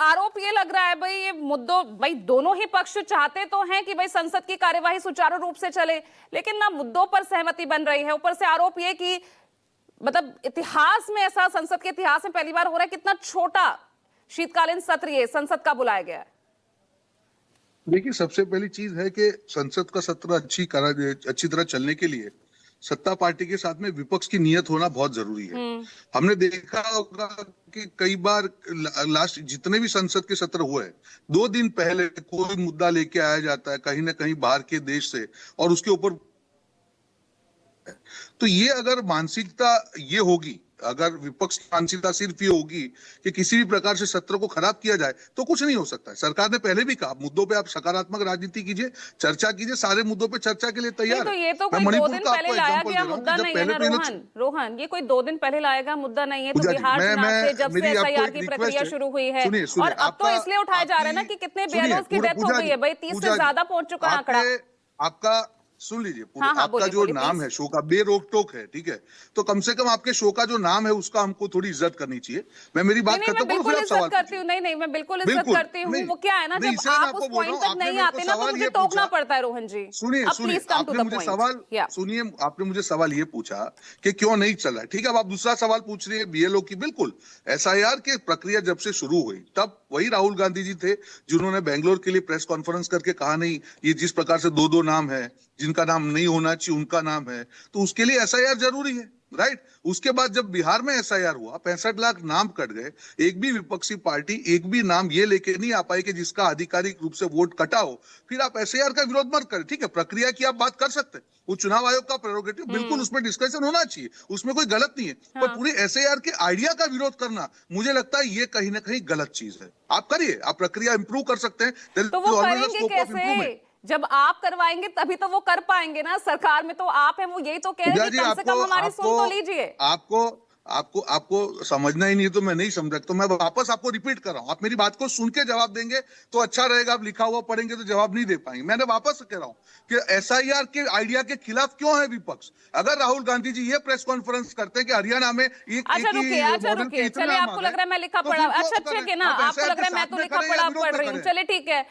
आरोप ये लग रहा है भाई, ये मुद्दों भाई दोनों ही पक्ष चाहते तो हैं कि भाई संसद की कार्यवाही सुचारू रूप से चले, लेकिन ना मुद्दों पर सहमति बन रही है। ऊपर से आरोप ये कि मतलब इतिहास में ऐसा, संसद के इतिहास में पहली बार हो रहा है, कितना छोटा शीतकालीन सत्र ये संसद का बुलाया गया है। देखिए, सबसे पहली चीज है कि संसद का सत्र अच्छी तरह चलने के लिए सत्ता पार्टी के साथ में विपक्ष की नियत होना बहुत जरूरी है। हमने देखा होगा कि कई बार लास्ट जितने भी संसद के सत्र हुए हैं, 2 दिन पहले कोई मुद्दा लेके आया जाता है कहीं ना कहीं बाहर के देश से, और उसके ऊपर तो ये अगर मानसिकता ये होगी, अगर विपक्ष की मानसिकता सिर्फ ये होगी कि किसी भी प्रकार से सत्र को खराब किया जाए, तो कुछ नहीं हो सकता है। सरकार ने पहले भी कहा, मुद्दों पे आप सकारात्मक राजनीति कीजिए, चर्चा कीजिए, सारे मुद्दों पे चर्चा के लिए तैयार तो है। ये तो कोई 2 दिन पहले लाया गया मुद्दा नहीं है ना रोहन, ये कोई 2 दिन पहले लाया गया मुद्दा नहीं है। तो बिहार चुनाव से जब से एसआईआर की प्रक्रिया शुरू हुई है, और अब तो इसलिए उठाया जा रहा है ना कि कितने बीएलओ की डेथ हो गई है भाई, 30 से ज्यादा पहुंच चुका है आंकड़ा। आपका सुन लीजिए, आपका जो नाम है शो का, बेरोक टोक है, ठीक है, तो कम से कम आपके शो का जो नाम है उसका हमको थोड़ी इज्जत करनी चाहिए। मैं मेरी बात खत्म करूं, फिर आप सवाल करती हूँ। नहीं, मैं बिल्कुल इज्जत करती हूँ। वो क्या है ना, जब आप उस पॉइंट तक नहीं आते ना तो मुझे टोकना पड़ता है रोहन जी। सुनिए, आपने मुझे सवाल ये पूछा कि क्यों नहीं चल रहा है, ठीक है। अब आप दूसरा सवाल पूछ रहे हैं बीएलओ की। बिल्कुल, एसआईआर की प्रक्रिया जब से शुरू हुई, तब वही राहुल गांधी जी थे जिन्होंने बेंगलोर के लिए प्रेस कॉन्फ्रेंस करके कहा, नहीं, ये जिस प्रकार से 2-2 नाम है, जिनका नाम नहीं होना चाहिए उनका नाम है, तो उसके लिए एसआईआर जरूरी है, राइट। उसके बाद जब बिहार में एसआईआर हुआ, 65 लाख नाम कट गए, एक भी विपक्षी पार्टी एक भी नाम ये लेके नहीं आ पाई कि जिसका आधिकारिक रूप से वोट कटा हो, फिर आप एसआईआर का विरोध मत करें। ठीक है, प्रक्रिया की आप बात कर सकते हैं, वो चुनाव आयोग का प्रेरोगेटिव, बिल्कुल उसमें डिस्कशन होना चाहिए, उसमें कोई गलत नहीं है। पर पूरी एसआईआर के आइडिया का विरोध करना, मुझे लगता है ये कहीं ना कहीं गलत चीज है। आप करिए, आप प्रक्रिया इंप्रूव कर सकते हैं, तो वो करेंगे कैसे? जब आप करवाएंगे तभी तो वो कर पाएंगे ना। सरकार में तो आप हैं, वो यही तो कह रहे हैं कि कम से कम हमारी सुन तो लीजिए। आपको समझना ही नहीं तो मैं नहीं समझा, तो मैं वापस आपको रिपीट कर रहा हूं। आप मेरी बात को सुन के जवाब देंगे तो अच्छा रहेगा, आप लिखा हुआ पढ़ेंगे तो जवाब नहीं दे पाएंगे। मैंने वापस कह रहा हूं कि एसआईआर के आइडिया के खिलाफ क्यों है विपक्ष। अगर राहुल गांधी जी ये प्रेस कॉन्फ्रेंस करते हैं कि हरियाणा में चलिए, आपको लग रहा है मैं लिखा पढ़ा, अच्छा ठीक है ना, आपको लग रहा है मैं तो लिखा पढ़ा पढ़ रही हूँ, चलिए ठीक है,